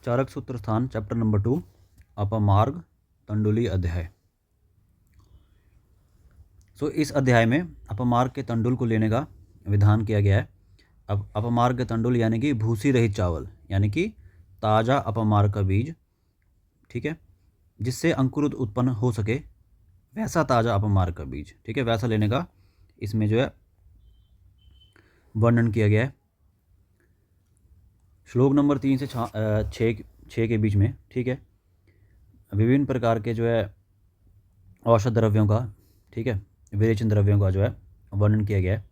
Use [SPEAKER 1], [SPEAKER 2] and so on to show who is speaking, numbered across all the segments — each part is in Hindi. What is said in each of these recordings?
[SPEAKER 1] चारक सूत्र स्थान चैप्टर नंबर 2 अपमार्ग तंडुली अध्याय। इस अध्याय में अपमार्ग के तंडुल को लेने का विधान किया गया है। अब अपमार्ग के तंडुल यानी कि भूसी रहित चावल, यानी कि ताज़ा अपमार्ग का बीज, ठीक है, जिससे अंकुरित उत्पन्न हो सके वैसा ताज़ा अपमार्ग का बीज, ठीक है, वैसा लेने का इसमें जो है वर्णन किया गया है। श्लोक नंबर 3 से 6 के बीच में, ठीक है, विभिन्न प्रकार के जो है औषध द्रव्यों का, ठीक है, विरेचन द्रव्यों का जो है वर्णन किया गया है।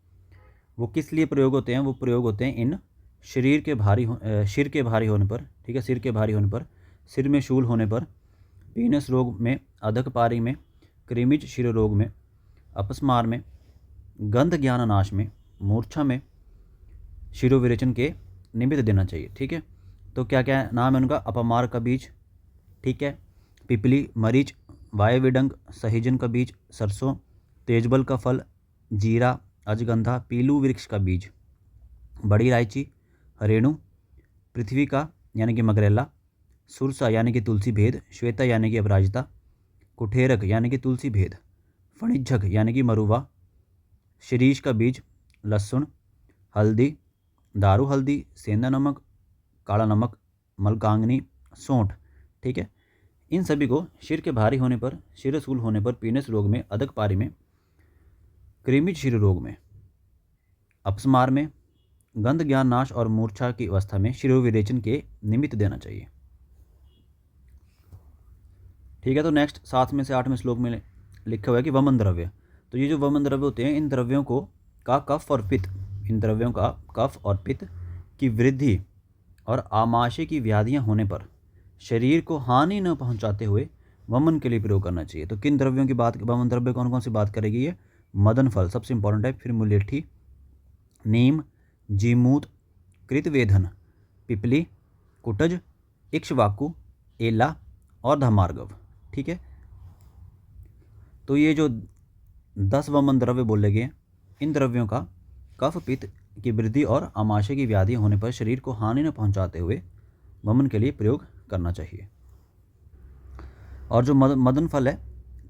[SPEAKER 1] वो किस लिए प्रयोग होते हैं? वो प्रयोग होते हैं इन सिर के भारी होने पर, ठीक है, सिर के भारी होने पर, सिर में शूल होने पर, पीनस रोग में, अधक पारी में, कृमिज शिरो रोग में, अपस्मार में, गंध ज्ञान नाश में, मूर्छा में शिरो विरेचन के निमित्त देना चाहिए, ठीक है। तो क्या क्या नाम है उनका? अपमार्ग का बीज, ठीक है, पिपली, मरीच, वायविडंग, सहिजन का बीज, सरसों, तेजबल का फल, जीरा, अजगंधा, पीलू वृक्ष का बीज, बड़ी इलायची, हरेणु, पृथ्वी का यानी कि मगरेला, सुरसा यानी कि तुलसी भेद, श्वेता यानी कि अपराजिता, कुठेरक यानी कि तुलसी भेद, फणिज्झक यानी कि मरुवा, शिरीष का बीज, लहसुन, हल्दी, दारू हल्दी, सेंधा नमक, काला नमक, मलकांगनी, सौंठ, ठीक है। इन सभी को सिर के भारी होने पर, शिरशूल होने पर, पीनस रोग में, अधक पारी में, कृमिज शिरो रोग में, अपस्मार में, गंध ज्ञान नाश और मूर्छा की अवस्था में शिरो विरेचन के निमित्त देना चाहिए, ठीक है। तो नेक्स्ट 7 में से 8वें श्लोक में लिखा हुआ है कि वमन द्रव्य। तो ये जो वमन द्रव्य होते हैं, इन द्रव्यों को का कफ और पित्त, इन द्रव्यों का कफ और पित्त की वृद्धि और आमाशय की व्याधियां होने पर शरीर को हानि न पहुंचाते हुए वमन के लिए प्रयोग करना चाहिए। तो किन द्रव्यों की बात, वमन द्रव्य कौन कौन सी बात करेगी? ये मदन फल सबसे इंपॉर्टेंट है, फिर मुलेठी, नीम, जीमूत, कृतवेधन, पिपली, कुटज, इक्ष्वाकु, एला और धमार्गव, ठीक है। तो ये जो 10 वमन द्रव्य बोले गए, इन द्रव्यों का कफ पित्त की वृद्धि और आमाशय की व्याधि होने पर शरीर को हानि न पहुंचाते हुए वमन के लिए प्रयोग करना चाहिए। और जो मदन फल है,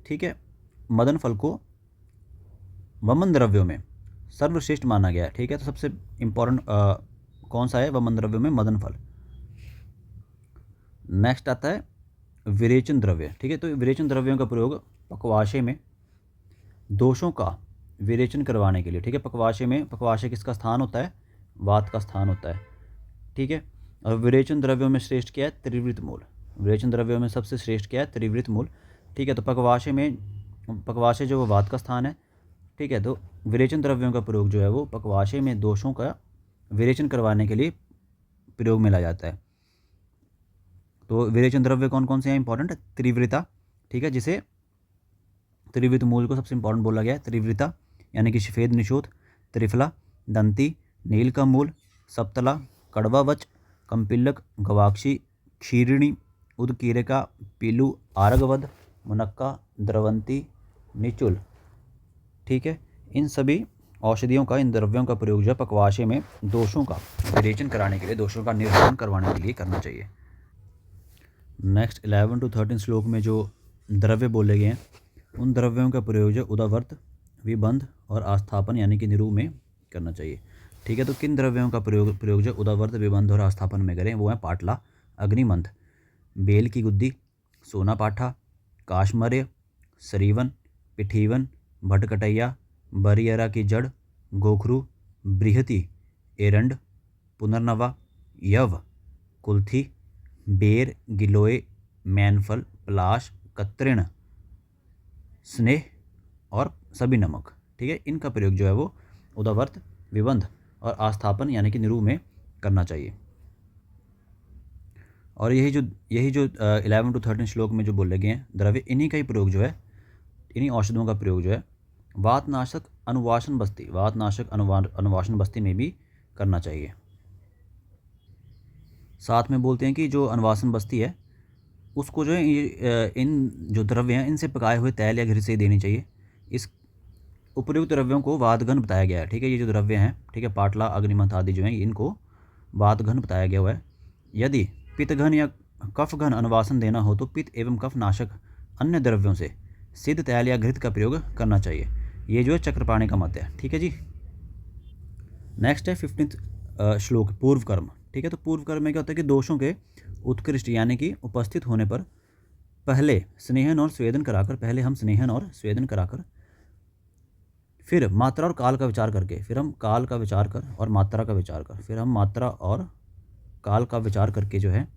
[SPEAKER 1] ठीक है, मदन फल को वमन द्रव्यों में सर्वश्रेष्ठ माना गया है, ठीक है। तो सबसे इंपॉर्टेंट कौन सा है वमन द्रव्यों में? मदन फल। नेक्स्ट आता है विरेचन द्रव्य, ठीक है। तो विरेचन द्रव्यों का प्रयोग पक्वाशय में दोषों का विरेचन करवाने के लिए, ठीक है। पक्वाशय किसका स्थान होता है? वात का स्थान होता है, ठीक है। और विरेचन द्रव्यों में श्रेष्ठ क्या है? त्रिवृत मूल। विरेचन द्रव्यों में सबसे श्रेष्ठ क्या है? त्रिवृत मूल, ठीक है। तो पक्वाशय जो वात का स्थान है, ठीक है। तो विरेचन द्रव्यों का प्रयोग जो है वो पक्वाशय में दोषों का विरेचन करवाने के लिए प्रयोग में लाया जाता है। तो विरेचन द्रव्य कौन कौन से हैं इंपॉर्टेंट? त्रिवृता, ठीक है, जिसे त्रिवृत मूल को सबसे इंपॉर्टेंट बोला गया है। त्रिवृता यानी कि सफेद निशोथ, त्रिफला, दंती, नील का मूल, सप्तला, कड़वावच, कंपिल्लक, गवाक्षी, क्षीरिणी, उदकीरिका, पीलू, आरगवद, मुनक्का, द्रवंती, निचुल, ठीक है। इन सभी औषधियों का, इन द्रव्यों का प्रयोग जो पक्वाशय में दोषों का विरेचन कराने के लिए, दोषों का निवारण करवाने के लिए करना चाहिए। नेक्स्ट 11 to 13 श्लोक में जो द्रव्य बोले गए हैं, उन द्रव्यों का प्रयोग जो उदावर्त, विबंध और आस्थापन यानी कि निरूप में करना चाहिए, ठीक है। तो किन द्रव्यों का प्रयोग जो उदावर्त, विबंध और आस्थापन में करें? वो है पाटला, अग्निमंथ, बेल की गुद्दी, सोना पाठा, काशमर्य, सरीवन, पिठीवन, भटकटैया, बरियरा की जड़, गोखरू, बृहति, एरंड, पुनर्नवा, यव, कुल्थी, बेर, गिलोय, मैनफल, पलाश, कत्रिण, स्नेह और सभी नमक, ठीक है। इनका प्रयोग जो है वो उदावर्त, विबंध और आस्थापन यानी कि निरूप में करना चाहिए। और यही जो 11 to 13 श्लोक में जो बोले गए हैं द्रव्य, इन्हीं का ही प्रयोग जो है, इन्हीं औषधों का प्रयोग जो है वातनाशक अनुवासन बस्ती में भी करना चाहिए। साथ में बोलते हैं कि जो अनुवासन बस्ती है उसको जो है इन जो द्रव्य हैं इनसे पकाए हुए तेल या घी से देनी चाहिए। इस उपयुक्त द्रव्यों को वातघन बताया गया है, ठीक है। ये जो द्रव्य हैं, ठीक है, पाटला, अग्निमंथ आदि जो हैं, इनको वातघन बताया गया हुआ है। यदि पित्तघन या कफघन अनुवासन देना हो तो पित्त एवं कफ नाशक अन्य द्रव्यों से सिद्ध तैल या घृत का प्रयोग करना चाहिए। ये जो है चक्रपाणि का मत है। ठीक है जी। नेक्स्ट है 15th श्लोक पूर्व कर्म। ठीक है, तो पूर्व कर्म में क्या होता है कि दोषों के उत्कृष्ट यानी कि उपस्थित होने पर पहले स्नेहन और स्वेदन कराकर, पहले हम स्नेहन और स्वेदन कराकर, फिर मात्रा और काल का विचार करके, फिर हम काल का विचार कर और मात्रा का विचार कर, फिर हम मात्रा और काल का विचार करके जो है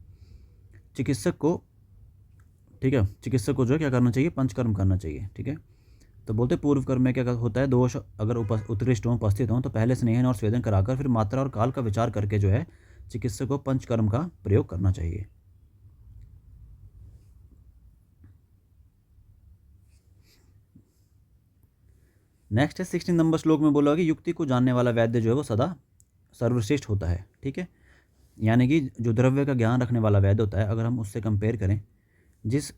[SPEAKER 1] चिकित्सक को, ठीक है, चिकित्सक को जो है क्या करना चाहिए, पंचकर्म करना चाहिए। ठीक है, तो बोलते पूर्व कर्म में क्या होता है, दोष अगर उत्कृष्ट हों, उपस्थित हों, तो पहले स्नेहन और स्वेदन कराकर फिर मात्रा और काल का विचार करके जो है चिकित्सक को पंचकर्म का प्रयोग करना चाहिए। नेक्स्ट है 16 नंबर श्लोक में बोला कि युक्ति को जानने वाला वैद्य जो है वो सदा सर्वश्रेष्ठ होता है। ठीक है, यानी कि जो द्रव्य का ज्ञान रखने वाला वैद्य होता है, अगर हम उससे कंपेयर करें, जिस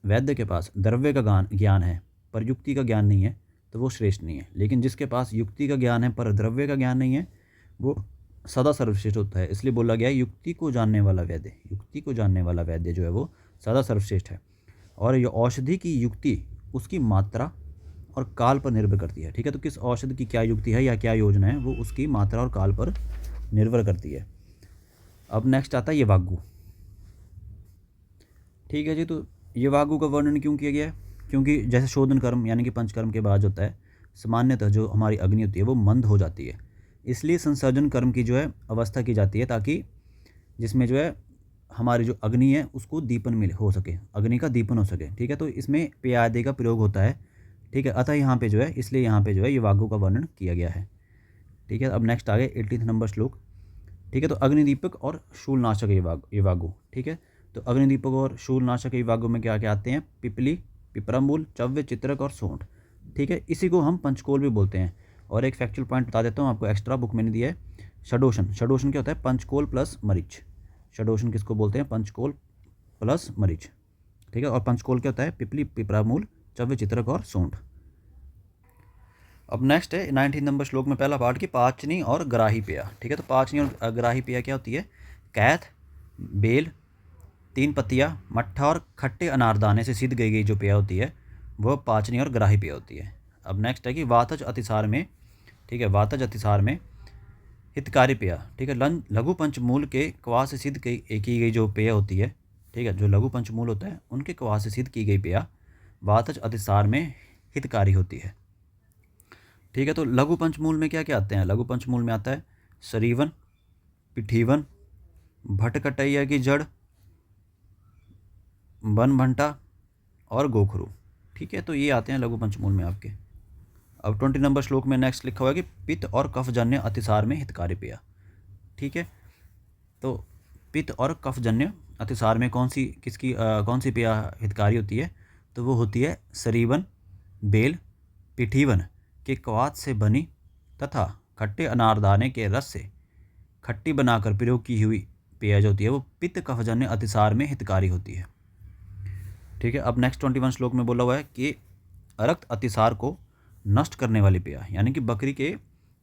[SPEAKER 1] वैद्य के पास द्रव्य का ज्ञान है पर युक्ति का ज्ञान नहीं है तो वो श्रेष्ठ नहीं है, लेकिन जिसके पास युक्ति का ज्ञान है पर द्रव्य का ज्ञान नहीं है वो सदा सर्वश्रेष्ठ होता है। इसलिए बोला गया है युक्ति को जानने वाला वैद्य, युक्ति को जानने वाला वैद्य जो है वो सदा सर्वश्रेष्ठ है। और ये औषधि की युक्ति उसकी मात्रा और काल पर निर्भर करती है। ठीक है, तो किस औषधि की क्या युक्ति है या क्या योजना है वो उसकी मात्रा और काल पर निर्भर करती है। अब नेक्स्ट आता है येवागु। ठीक है जी, तो येवागु का वर्णन क्यों किया गया है, क्योंकि जैसे शोधन कर्म यानी कि पंचकर्म के बाद होता है, सामान्यतः जो हमारी अग्नि होती है वो मंद हो जाती है, इसलिए संसर्जन कर्म की जो है अवस्था की जाती है ताकि जिसमें जो है हमारी जो अग्नि है उसको दीपन मिल हो सके, अग्नि का दीपन हो सके। ठीक है, तो इसमें पेय आदि का प्रयोग होता है। ठीक है, अतः यहाँ पे जो है, इसलिए यहाँ पे जो है येवागु का वर्णन किया गया है। ठीक है, अब नेक्स्ट आ गए 18 नंबर श्लोक। ठीक है, तो अग्निदीपक और शूलनाशक येवागु। ठीक है, तो अग्निदीपक और शूलनाशक येवागु में क्या क्या आते हैं, पिपली, पिपरामूल, चव्य, चित्रक और सोंठ। ठीक है, इसी को हम पंचकोल भी बोलते हैं। और एक फैक्चुअल पॉइंट बता देता हूँ आपको, एक्स्ट्रा बुक मैंने दिया है, षडोषण। षडोषण क्या होता है, पंचकोल प्लस मरीच। षडोषण किसको बोलते हैं, पंचकोल प्लस मरीच। ठीक है, और पंचकोल क्या होता है, पिपली, पिपरामूल, चव्य, चित्रक और सोंठ। अब नेक्स्ट है 19 नंबर श्लोक में पहला पार्ट की पाचनी और ग्राही पेय। ठीक है, तो पाचनी और ग्राही पेय क्या होती है, कैथ, बेल, 3 पत्तियाँ, मट्ठा और खट्टे अनारदाने से सिद्ध गई जो पेय होती है वह पाचनी और ग्राही पेय होती है। अब नेक्स्ट है कि वातज अतिसार में, ठीक है, वातज अतिसार में हितकारी पेय। ठीक है, लघु पंचमूल के क्वा से सिद्ध की गई जो पेय होती है, ठीक है, जो लघु पंचमूल होता है उनके क्वा से सिद्ध की गई पेय वातज अतिसार में हितकारी होती है। ठीक है, तो लघु पंचमूल में क्या क्या आते हैं, लघु पंचमूल में आता है सरीवन, पिठीवन, भटकटैया की जड़, बनभंटा और गोखरू। ठीक है, तो ये आते हैं लघु पंचमूल में आपके। अब 20 नंबर श्लोक में नेक्स्ट लिखा हुआ है कि पित्त और कफजन्य अतिसार में हितकारी पेय। ठीक है, तो पित्त और कफजन्य अतिसार में कौन सी पेय हितकारी होती है, तो वो होती है सरीवन, बेल, पिठीवन के क्वाथ से बनी तथा खट्टे अनारदाने के रस से खट्टी बनाकर प्रयोग की हुई पेय जो होती है वो पित्त कफजन्य अतिसार में हितकारी होती है। ठीक है, अब नेक्स्ट 21 श्लोक में बोला हुआ है कि रक्त अतिसार को नष्ट करने वाली पेय, यानी कि बकरी के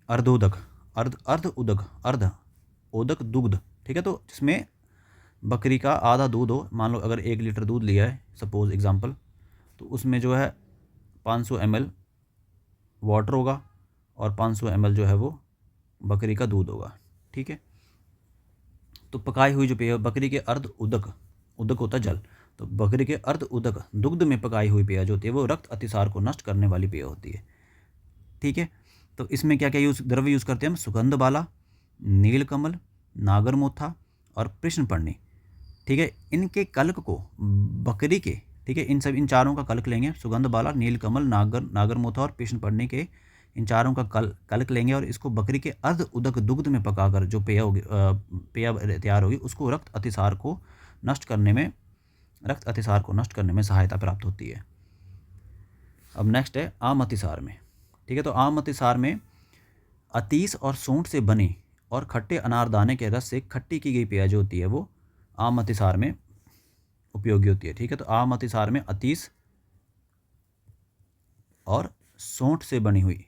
[SPEAKER 1] अर्धोदक, अर्ध उदक दुग्ध। ठीक है, तो जिसमें बकरी का आधा दूध हो, मान लो अगर 1 लीटर दूध लिया है सपोज एग्जांपल, तो उसमें जो है 500 ml वाटर होगा और 500 ml जो है वो बकरी का दूध होगा। ठीक है, तो पकाई हुई जो पेय, बकरी के अर्ध उदक, उदक होता है जल, तो बकरी के अर्ध उदक दुग्ध में पकाई हुई पेय जो होती है वो रक्त अतिसार को नष्ट करने वाली पेय होती है। ठीक है, तो इसमें क्या क्या द्रव्य यूज़ करते हैं हम, सुगंध बाला, नीलकमल, नागरमोथा और कृष्णपर्णी। ठीक है, इनके कल्क को बकरी के, ठीक है, इन चारों का कल्क लेंगे, सुगंध बाला, नीलकमल, नागरमोथा और कृष्णपर्णी के इन चारों का कल्क लेंगे और इसको बकरी के अर्ध उदक दुग्ध में पकाकर जो पेय होगी, पेय तैयार होगी, उसको रक्त अतिसार को नष्ट करने में सहायता प्राप्त होती है। अब नेक्स्ट है आम अतिसार में। ठीक है, तो आम अतिसार में अतीस और सूंठ से बनी और खट्टे अनारदाने के रस से खट्टी की गई पेय जो होती है वो आम अतिसार में उपयोगी होती है। ठीक है, तो आम अतिसार में अतीस और सूंठ से बनी हुई,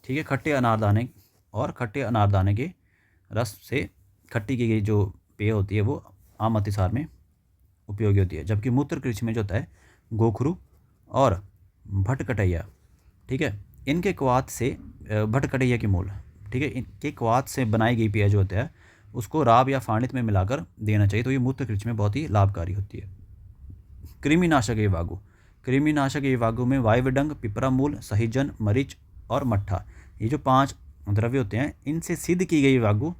[SPEAKER 1] ठीक है, खट्टे अनारदाने के रस से खट्टी की गई जो पेय होती है वो आम अतिसार में उपयोगी होती है। जबकि मूत्र कृषि में जो होता है गोखरू और भटकटैया, ठीक है, इनके क्वाथ से भटकटैया के मूल, ठीक है, इनके क्वाथ से बनाई गई पेय जो होता है उसको राब या फाणित में मिलाकर देना चाहिए, तो ये मूत्र कृषि में बहुत ही लाभकारी होती है। कृमिनाशक एवागु, कृमिनाशक एवागु में वायवडंग, पिपरामूल, सहीजन, मरीच और मट्ठा, ये जो 5 द्रव्य होते हैं इनसे सिद्ध की गई एवागु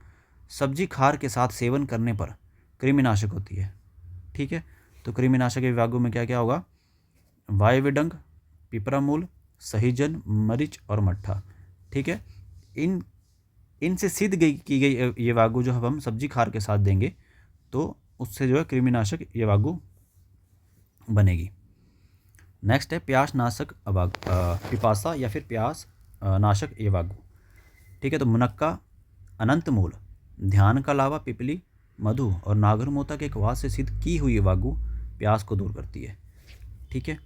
[SPEAKER 1] सब्जी खार के साथ सेवन करने पर कृमिनाशक होती है। ठीक है, तो कृमिनाशक एवागु में क्या क्या होगा, वायवडंग, पिपरामूल, सहीजन, मरीच और मट्ठा। ठीक है, इनसे सिद्ध की गई ये वागु जो हम सब्जी खार के साथ देंगे तो उससे जो है कृमिनाशक ये वागु बनेगी। नेक्स्ट है प्यास नाशक पिपासा या फिर प्यास नाशक ये वागु। ठीक है, तो मुनक्का, अनंत मूल, ध्यान का लावा, पिपली, मधु और नागरमोता के क्वाथ से सिद्ध की हुई वागु प्यास को दूर करती है। ठीक है,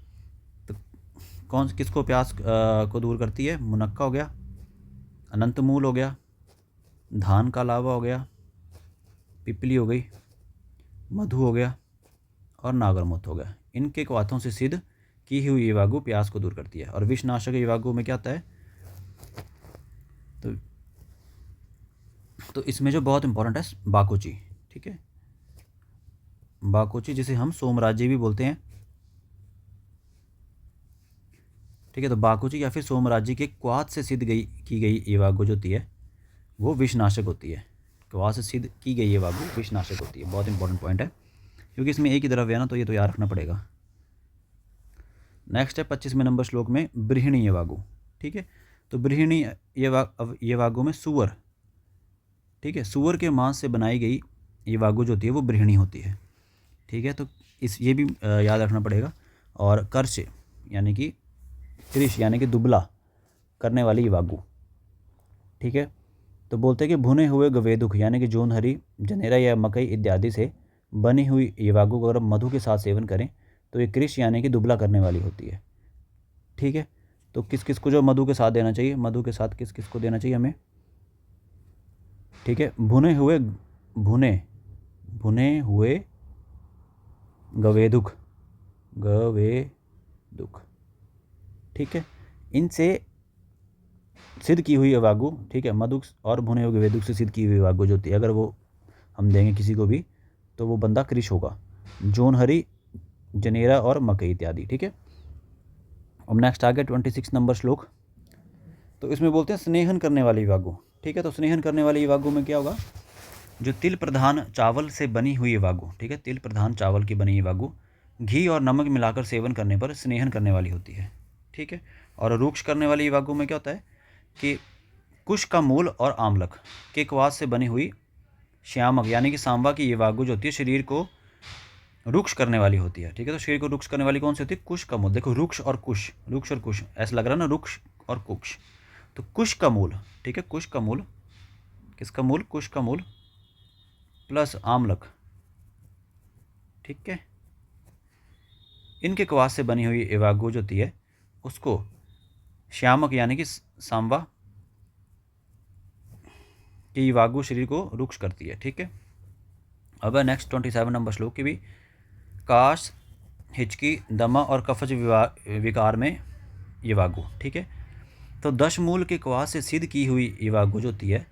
[SPEAKER 1] तो किसको प्यास को दूर करती है, मुनक्का हो गया, अनंत मूल हो गया, धान का लावा हो गया, पिपली हो गई, मधु हो गया और नागरमोत हो गया। इनके क्वाथों से सिद्ध की हुई ये वागु प्यास को दूर करती है। और विषनाशक ये वागु में क्या आता है, तो इसमें जो बहुत इंपॉर्टेंट है बाकुची। ठीक है, बाकुची जिसे हम सोमराज्य भी बोलते हैं। ठीक है, तो बाकुची या फिर सोमराज्य के क्वाथ से सिद्ध की गई ये वागु जो होती है वो विषनाशक होती है। क्वाथ से सिद्ध की गई ये वागु विषनाशक होती है। बहुत इंपॉर्टेंट पॉइंट है क्योंकि इसमें एक ही द्रव्य है ना, तो ये तो याद रखना पड़ेगा। नेक्स्ट है 25वें नंबर श्लोक में बृहिणी ये वागु। ठीक है, तो बृहिणी ये वागु में सुअर, ठीक है, सुअर के मांस से बनाई गई ये वागु जो होती है वो बृहिणी होती है। ठीक है, तो ये भी याद रखना पड़ेगा। और कर्ष यानी कि कृष यानी कि दुबला करने वाली ये वागु। ठीक है, तो बोलते हैं कि भुने हुए गवेदुक यानी कि जोन हरी, जनेरा या मकई इत्यादि से बनी हुई ये वागु को अगर मधु के साथ सेवन करें तो ये कृष यानी कि दुबला करने वाली होती है। ठीक है, तो किस किस को जो मधु के साथ देना चाहिए, मधु के साथ किस किस को देना चाहिए हमें। ठीक है, भुने हुए गवेदुक, ठीक है, इनसे सिद्ध की हुई वागु, ठीक है, मधु और भुने हुए गवेदुक से सिद्ध की हुई वागु जो होती है अगर वो हम देंगे किसी को भी तो वो बंदा कृष होगा, जोन हरी, जनेरा और मकई इत्यादि। ठीक है, अब नेक्स्ट आ गया 26 नंबर श्लोक। तो इसमें बोलते हैं स्नेहन करने वाली वागु। ठीक है, तो स्नेहन करने वाली वागु में क्या होगा, जो तिल प्रधान चावल से बनी हुई वागु, ठीक है, तिल प्रधान चावल की बनी हुई वागु घी और नमक मिलाकर सेवन करने पर स्नेहन करने वाली होती है। ठीक है, और रूक्ष करने वाली वागु में क्या होता है कि कुश का मूल और आमलक के क्वाथ से बनी हुई श्यामक यानी कि सांबा की ये वागु जो होती है शरीर को रुक्ष करने वाली होती है। ठीक है, तो शरीर को रुक्ष करने वाली कौन सी होती है, कुश का मूल। देखो रुक्ष और कुश, रुक्ष और कुश ऐसा लग रहा है ना, रुक्ष और कुश, तो कुश का मूल, ठीक है, कुश का मूल, किसका मूल, कुश का मूल प्लस आमलक। ठीक है, इनके क्वाथ से बनी हुई ये वागु जो होती है उसको श्यामक यानी कि सांबा की वागु शरीर को रुक्ष करती है। ठीक है, अब नेक्स्ट 27 नंबर श्लोक की भी काश, हिचकी, दमा और कफज विकार में ये वागु। ठीक है, तो 10 मूल के क्वाथ से सिद्ध की हुई ये वागु जो होती है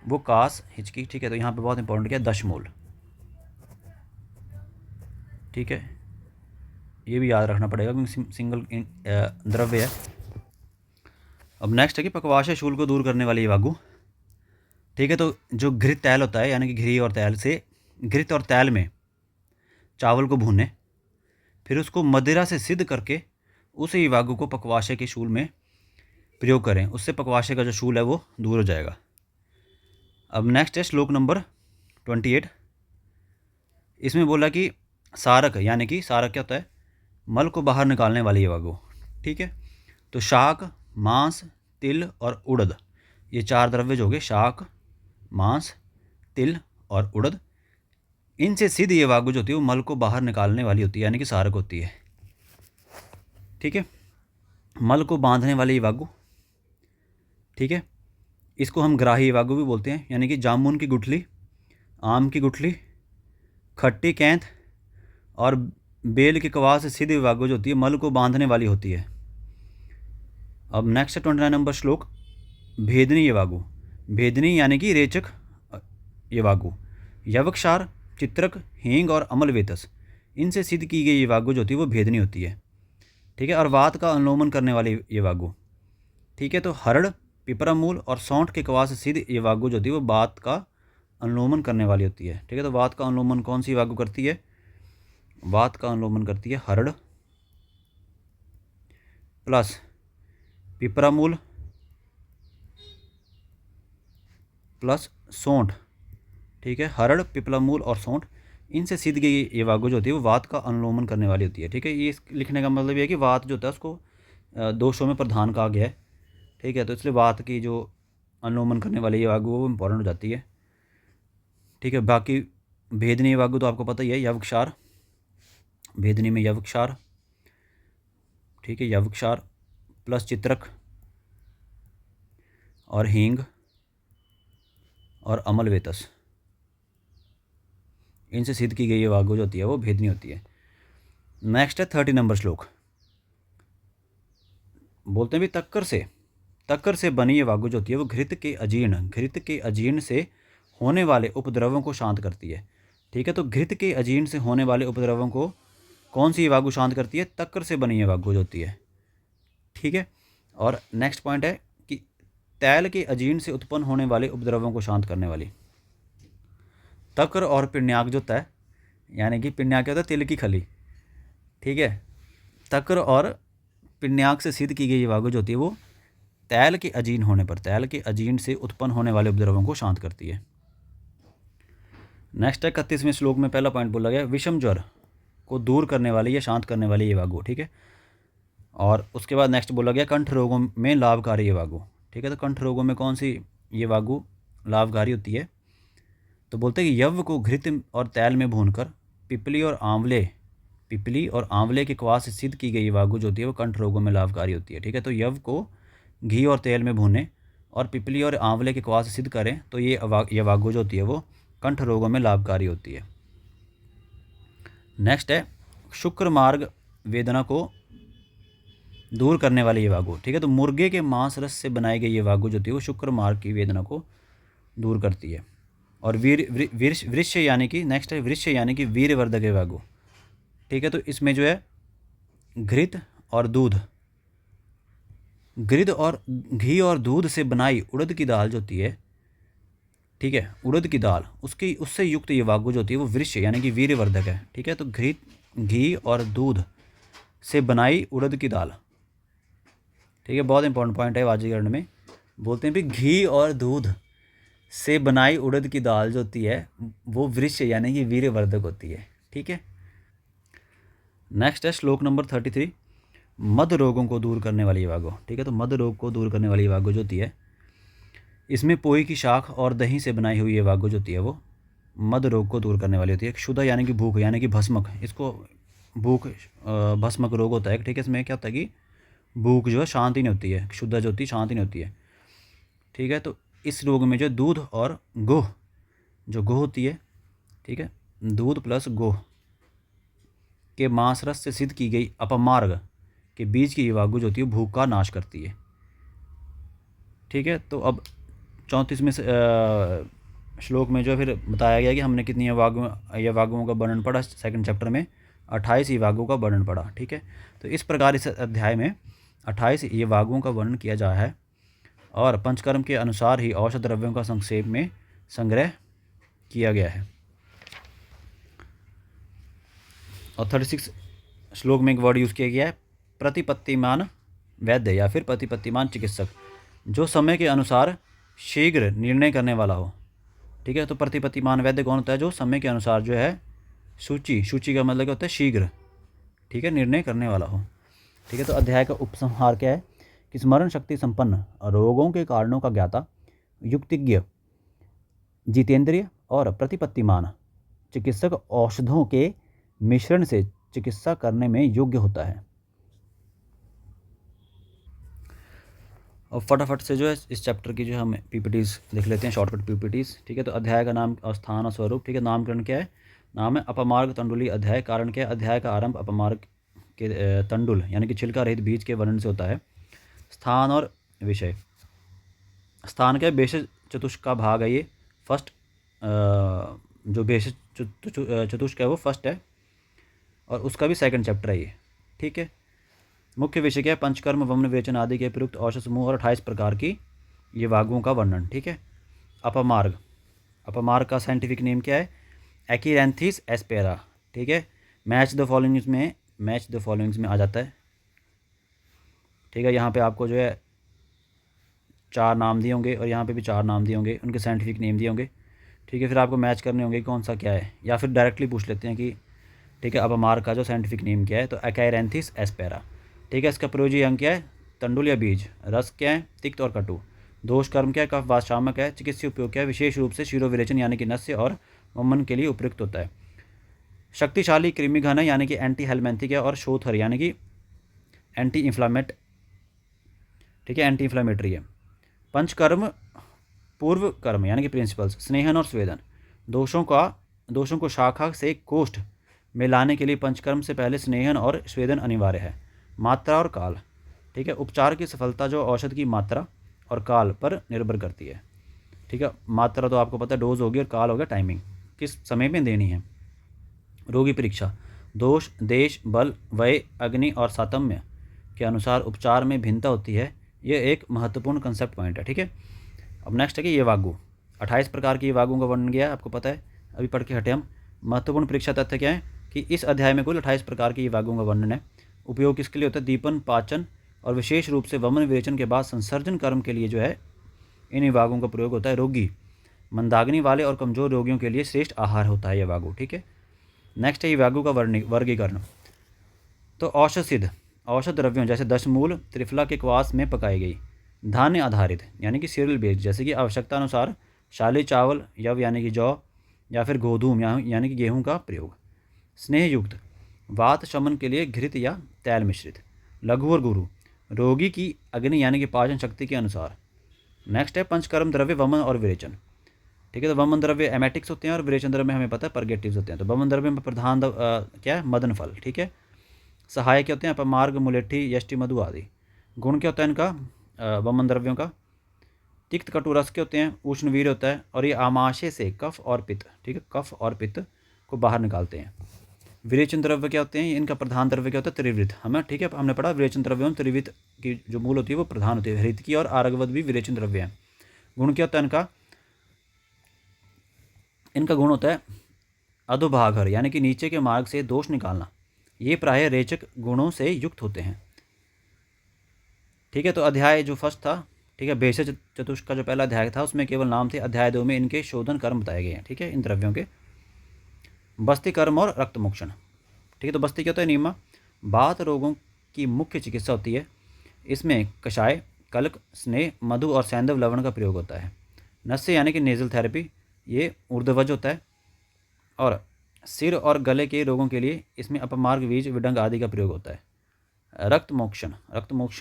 [SPEAKER 1] वो काश, हिचकी। ठीक है, तो यहाँ पे बहुत इंपॉर्टेंट क्या है, 10 मूल। ठीक है, ये भी याद रखना पड़ेगा क्योंकि सिंगल द्रव्य है। अब नेक्स्ट है कि पकवाशय शूल को दूर करने वाली ये वागु। ठीक है, तो जो घृत तैल होता है यानी कि घी और तैल से, घृत और तैल में चावल को भूनें फिर उसको मदिरा से सिद्ध करके उस ये वागु को पकवाशय के शूल में प्रयोग करें, उससे पकवाशय का जो शूल है वो दूर हो जाएगा। अब नेक्स्ट है श्लोक नंबर 28। इसमें बोला कि सारक यानी कि सारक क्या होता है, मल को बाहर निकालने वाली ये वागु। ठीक है, तो शाक, मांस, तिल और उड़द, ये 4 द्रव्य जो हो गए, शाक, मांस, तिल और उड़द, इनसे सिद्ध ये वागु जो होती है वो मल को बाहर निकालने वाली होती है यानी कि सारक होती है। ठीक है, मल को बांधने वाली ये वागु। ठीक है, इसको हम ग्राही वागु भी बोलते हैं यानी कि जामुन की गुठली, आम की गुठली, खट्टी कैंथ और बेल के कवास से सीधी विभागो जो होती है मल को बांधने वाली होती है। अब नेक्स्ट 29 नंबर श्लोक, भेदनी यवागु। भेदनी यानी कि रेचक यवागु। यवक्षार, चित्रक, हींग और अमलवेतस, इनसे सिद्ध की गई यवागु जो होती है वो भेदनी होती है। ठीक है, और वात का अनुलोमन करने वाली यवागु। ठीक है, तो हरड़, पिपरामूल और सौंठ के कवास से सिद्ध यवागु जो होती है वो वात का अनुलोमन करने वाली होती है। ठीक है, तो वात का अनुलोमन कौन सी यवागु करती है? वात का अनुलोमन करती है हरड़ प्लस पिपरामूल प्लस सौंठ। ठीक है, हरड़, पिपलामूल और सौंठ, इनसे सिद्ध गई ये यवागु जो होती है वो वात का अनुलोमन करने वाली होती है। ठीक है, ये लिखने का मतलब ये है कि वात जो होता है उसको दोषों में प्रधान कहा गया है। ठीक है, तो इसलिए वात की जो अनुलोमन करने वाली यवागु वो इंपॉर्टेंट हो जाती है। ठीक है, बाकी भेदनी यवागु तो आपको पता ही है, यवक्षार, भेदनी में यवक्षार। ठीक है, यवक्षार प्लस चित्रक और हींग और अमलवेतस, इनसे सिद्ध की गई यवागु जो होती है वो भेदनी होती है। नेक्स्ट है 30 नंबर श्लोक। बोलते हैं भी तक्कर से बनी यवागु जो होती है वो घृत के अजीर्ण से होने वाले उपद्रवों को शांत करती है। ठीक है, तो घृत के अजीर्ण से होने वाले उपद्रवों को कौन सी यवागु शांत करती है? तक्कर से बनी यवागु जो होती है। ठीक है, और नेक्स्ट पॉइंट है कि तैल के अजीर्ण से उत्पन्न होने वाले उपद्रवों को शांत करने वाली। तक्र और पिण्याक जो होता है, यानी कि पिण्याक क्या होता है? तिल की खली। ठीक है, तक्र और पिण्याक से सिद्ध की गई यवागु जो होती है वो तैल के अजीर्ण होने पर, तैल के अजीर्ण से उत्पन्न होने वाले उपद्रवों को शांत करती है। नेक्स्ट है 31वें श्लोक में पहला पॉइंट बोला गया, विषम ज्वर को दूर करने वाली या शांत करने वाली यवागु। ठीक है, और उसके बाद नेक्स्ट बोला गया कंठ रोगों में लाभकारी यवागु। ठीक है, तो कंठ रोगों में कौन सी यवागु लाभकारी होती है? तो बोलते हैं कि यव को घृत और तैल में भूनकर पिपली और आंवले के क्वास से सिद्ध की गई यवागु जो होती है वो कंठ रोगों में लाभकारी होती है। ठीक है, तो यव को घी और तेल में भूनें और पिपली और आंवले के क्वास से सिद्ध करें तो ये यवागु जो होती है वो कंठ रोगों में लाभकारी होती है। नेक्स्ट है शुक्र मार्ग वेदना को दूर करने वाली यवागु। ठीक है, तो मुर्गे के मांस रस से बनाई गई यवागु जो होती है वो शुक्र मार्ग की वेदना को दूर करती है। और वृक्ष यानी कि नेक्स्ट है वृक्ष यानी कि वीरवर्धक यवागु। ठीक है, तो इसमें जो है घृत और घी और दूध से बनाई उड़द की दाल जो होती है, ठीक है, उड़द की दाल उससे युक्त यवागु जो होती है वो वृक्ष यानी कि वीरवर्धक है। ठीक है, तो घी और दूध से बनाई उड़द की दाल। ठीक है, बहुत इंपॉर्टेंट पॉइंट है वाजीकरण में। बोलते हैं भी घी और दूध से बनाई उड़द की दाल जो होती है वो वृक्ष यानी कि वीरवर्धक होती है। ठीक है, नेक्स्ट है श्लोक नंबर 33, मद रोगों को दूर करने वाली यवागु। ठीक है, तो मद रोग को दूर करने वाली यवागु जो होती है इसमें पोई की शाख और दही से बनाई हुई यवागु जो होती है वो मद रोग को दूर करने वाली होती है। क्षुधा यानी कि भूख यानी कि भस्मक, इसको भूख भस्मक रोग होता है। ठीक है, इसमें क्या होता है कि भूख जो है शांति नहीं होती है, क्षुधा जो होती है शांति नहीं होती है। ठीक है, तो इस रोग में जो दूध और गोह होती है, ठीक है, दूध प्लस गोह के मांस रस से सिद्ध की गई अपमार्ग के बीज की यवागु जो होती है भूख का नाश करती है। ठीक है, तो अब 34वें श्लोक में जो फिर बताया गया कि हमने कितनी यवागुओं का वर्णन पढ़ा सेकंड चैप्टर में, 28 यवागुओं का वर्णन पढ़ा। ठीक है, तो इस प्रकार इस अध्याय में 28 यवागुओं का वर्णन किया जा है और पंचकर्म के अनुसार ही औषध द्रव्यों का संक्षेप में संग्रह किया गया है। और 36 श्लोक में एक वर्ड यूज़ किया गया है, प्रतिपत्तिमान वैद्य या फिर प्रतिपत्तिमान चिकित्सक, जो समय के अनुसार शीघ्र निर्णय करने वाला हो। ठीक है, तो प्रतिपत्तिमान वैद्य कौन होता है? जो समय के अनुसार जो है सूची का मतलब क्या होता है? शीघ्र, ठीक है, निर्णय करने वाला हो। ठीक है, तो अध्याय का उपसंहार क्या है कि स्मरण शक्ति संपन्न, रोगों के कारणों का ज्ञाता, युक्तिज्ञ, जितेंद्रिय और प्रतिपत्तिमान चिकित्सक औषधों के मिश्रण से चिकित्सा करने में योग्य होता है। और फटाफट से जो है इस चैप्टर की जो हम पीपीटीज देख लेते हैं, शॉर्टकट पीपीटीज। ठीक है, तो अध्याय का नाम, स्थान और स्वरूप। ठीक है, नामकरण क्या है? नाम है अपमार्ग तंडुली अध्याय। कारण क्या है? अध्याय का आरंभ अपमार्ग के तंडुल यानी कि छिलका रहित बीज के वर्णन से होता है। स्थान और विषय। स्थान क्या है? भेषज चतुष्क का भाग है ये। फर्स्ट जो भेषज चतुष्क है वो फर्स्ट है और उसका भी सेकंड चैप्टर है ये। ठीक है। मुख्य विषय क्या है? पंचकर्म, वमन, विरेचन आदि के प्रयुक्त औषध समूह और 28 प्रकार की ये वागुओं का वर्णन। ठीक है। अपमार्ग। अपमार्ग का साइंटिफिक नेम क्या है? एक्रीएंथिस एस्पेरा। ठीक है। मैच द फॉलोइंग्स में आ जाता है। ठीक है। यहाँ पे आपको जो है 4 नाम दिए होंगे और यहाँ पे भी 4 नाम दिए होंगे, उनके साइंटिफिक नेम दिए होंगे। ठीक है। फिर आपको मैच करने होंगे कौन सा क्या है, या फिर डायरेक्टली पूछ लेते हैं कि ठीक है अपमार्ग का जो साइंटिफिक नेम क्या है, तो एक्रीएंथिस एस्पेरा। ठीक है। इसका प्रयोज्य अंग क्या है? तंडुल या बीज। रस क्या है? तिक्त और कटु। दोष कर्म क्या है? कफ वात शामक है। चिकित्सीय उपयोग क्या है? विशेष रूप से शिरोविरेचन यानी कि नस्य और वमन के लिए उपयुक्त होता है। शक्तिशाली कृमिघन है यानी कि एंटी हेलमेंथिक है। और शोथर यानी कि एंटी इन्फ्लामेट। ठीक है, एंटी इन्फ्लामेटरी है। पंचकर्म पूर्व कर्म यानी कि प्रिंसिपल्स। स्नेहन और स्वेदन। दोषों को शाखा से कोष्ठ में लाने के लिए पंचकर्म से पहले स्नेहन और स्वेदन अनिवार्य है। मात्रा और काल। ठीक है। उपचार की सफलता जो औषध की मात्रा और काल पर निर्भर करती है। ठीक है। मात्रा तो आपको पता है डोज होगी और काल हो गया टाइमिंग, किस समय में देनी है। रोगी परीक्षा। दोष, देश, बल, वय, अग्नि और सातम्य के अनुसार उपचार में भिन्नता होती है। ये एक महत्वपूर्ण कंसेप्ट पॉइंट है। ठीक है। अब नेक्स्ट है कि ये वागु 28 प्रकार की वागुओं का वर्णन किया है, आपको पता है, अभी पढ़ के हटे हम। महत्वपूर्ण परीक्षा तथ्य क्या है कि इस अध्याय में कुल 28 प्रकार की वागुओं का वर्णन है। उपयोग किसके लिए होता है? दीपन, पाचन और विशेष रूप से वमन विरेचन के बाद संसर्जन कर्म के लिए जो है इन वागुओं का प्रयोग होता है। रोगी, मंदाग्नि वाले और कमजोर रोगियों के लिए श्रेष्ठ आहार होता है ये वागु। ठीक है। नेक्स्ट है ये वागु का वर्गीकरण। तो औषध सिद्ध औषध द्रव्यों जैसे दशमूल, त्रिफला के क्वास में पकाई गई। धान्य आधारित यानी कि सीरियल बेस्ड, जैसे कि आवश्यकता अनुसार शाली चावल, यव यानी कि जौ, या फिर गोधूम यानी कि गेहूं का प्रयोग। स्नेह युक्त, वात शमन के लिए घृत या तैल मिश्रित। लघु और गुरु, रोगी की अग्नि यानी कि पाचन शक्ति के अनुसार। नेक्स्ट है पंचकर्म द्रव्य, वमन और विरेचन। ठीक है। तो वमन द्रव्य एमेटिक्स होते हैं और विरेचन द्रव्य हमें पता है परगेटिव्स होते हैं। तो वमन द्रव्य में प्रधान क्या है? मदन फल। ठीक है। सहायक क्या होते हैं? अपमार्ग, मुलेठी, यष्टि, मधु आदि। गुण क्या होता है इनका वमन द्रव्यों का? तिक्त, कटु, रस के होते हैं। उष्णवीर होता है और ये आमाशय से कफ और पित्त, ठीक है, कफ और पित्त को बाहर निकालते हैं। विरेचन द्रव्य क्या होते हैं? इनका प्रधान द्रव्य क्या होता है? त्रिवृत। हमें ठीक है, हमने पढ़ा विरेचन द्रव्यों में त्रिवृत की जो मूल होती है वो प्रधान होती है। हरित की और आरगवत भी विरेचन द्रव्य है। गुण क्या होता है इनका गुण होता है अधोभागर यानी कि नीचे के मार्ग से दोष निकालना। ये प्राय रेचक गुणों से युक्त होते हैं। ठीक है। तो अध्याय जो फर्स्ट था, ठीक है, भेषज चतुष्क का जो पहला अध्याय था उसमें केवल नाम थे। अध्याय 2 में इनके शोधन कर्म बताए गए हैं। ठीक है, इन द्रव्यों के। बस्ती कर्म और रक्त मोक्षण। ठीक है। तो बस्ती क्या होता है? नीमा। बात रोगों की मुख्य चिकित्सा होती है। इसमें कषाय, कल्क, स्नेह, मधु और सैंधव लवण का प्रयोग होता है। नस्य यानी कि नेजल थेरेपी, ये ऊर्ध्वज होता है। और सिर और गले के रोगों के लिए इसमें अपमार्ग, बीज, विडंग आदि का प्रयोग होता है। रक्त मोक्षण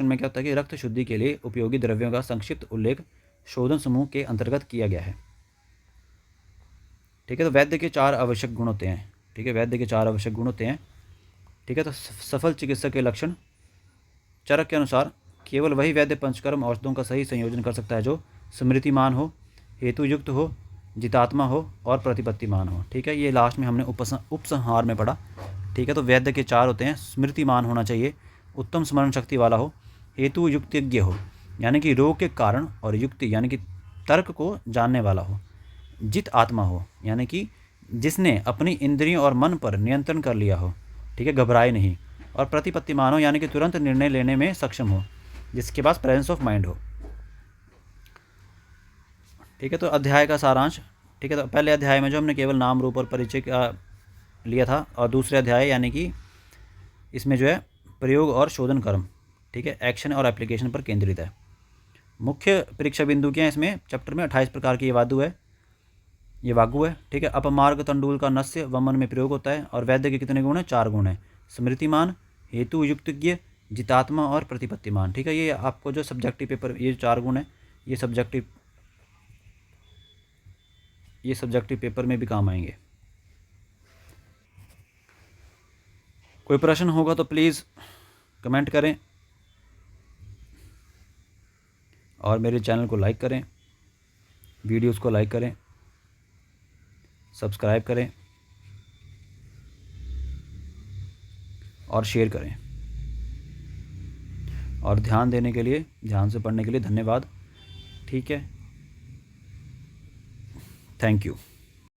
[SPEAKER 1] में क्या होता है कि रक्त शुद्धि के लिए उपयोगी द्रव्यों का संक्षिप्त उल्लेख शोधन समूह के अंतर्गत किया गया है। ठीक है। तो वैद्य के 4 आवश्यक गुण होते हैं। ठीक है, वैद्य के 4 आवश्यक गुण होते हैं। ठीक है। तो सफल चिकित्सक के लक्षण। चरक के अनुसार केवल वही वैद्य पंचकर्म औषधों का सही संयोजन कर सकता है जो स्मृतिमान हो, हेतुयुक्त हो, जितात्मा हो और प्रतिपत्तिमान हो। ठीक है। ये लास्ट में हमने उपसंहार में पढ़ा। ठीक है। तो वैद्य के 4 होते हैं। स्मृतिमान होना चाहिए, उत्तम स्मरण शक्ति वाला हो, हेतु युक्तिज्ञ हो यानी कि रोग के कारण और युक्ति यानी कि तर्क को जानने वाला हो, जित आत्मा हो यानी कि जिसने अपनी इंद्रियों और मन पर नियंत्रण कर लिया हो, ठीक है, घबराए नहीं, और प्रतिपत्तिमान हो यानी कि तुरंत निर्णय लेने में सक्षम हो, जिसके पास प्रेजेंस ऑफ माइंड हो। ठीक है। तो अध्याय का सारांश। ठीक है। तो पहले अध्याय में जो हमने केवल नाम, रूप और परिचय का लिया था, और दूसरे अध्याय यानी कि इसमें जो है प्रयोग और शोधन कर्म, ठीक है, एक्शन और एप्लीकेशन पर केंद्रित है। मुख्य परीक्षा बिंदु क्या है इसमें चैप्टर में? 28 प्रकार की ये वागु है। ठीक है। अपमार्ग तंडुल का नस्य वमन में प्रयोग होता है। और वैद्य के कितने गुण हैं? 4 गुण हैं। स्मृतिमान, हेतु युक्तज्ञ, जितात्मा और प्रतिपत्तिमान। ठीक है। ये आपको जो सब्जेक्टिव पेपर, ये 4 गुण है, ये सब्जेक्टिव पेपर में भी काम आएंगे। कोई प्रश्न होगा तो प्लीज़ कमेंट करें और मेरे चैनल को लाइक करें, वीडियोस को लाइक करें, सब्सक्राइब करें और शेयर करें। और ध्यान देने के लिए, ध्यान से पढ़ने के लिए धन्यवाद। ठीक है, थैंक यू।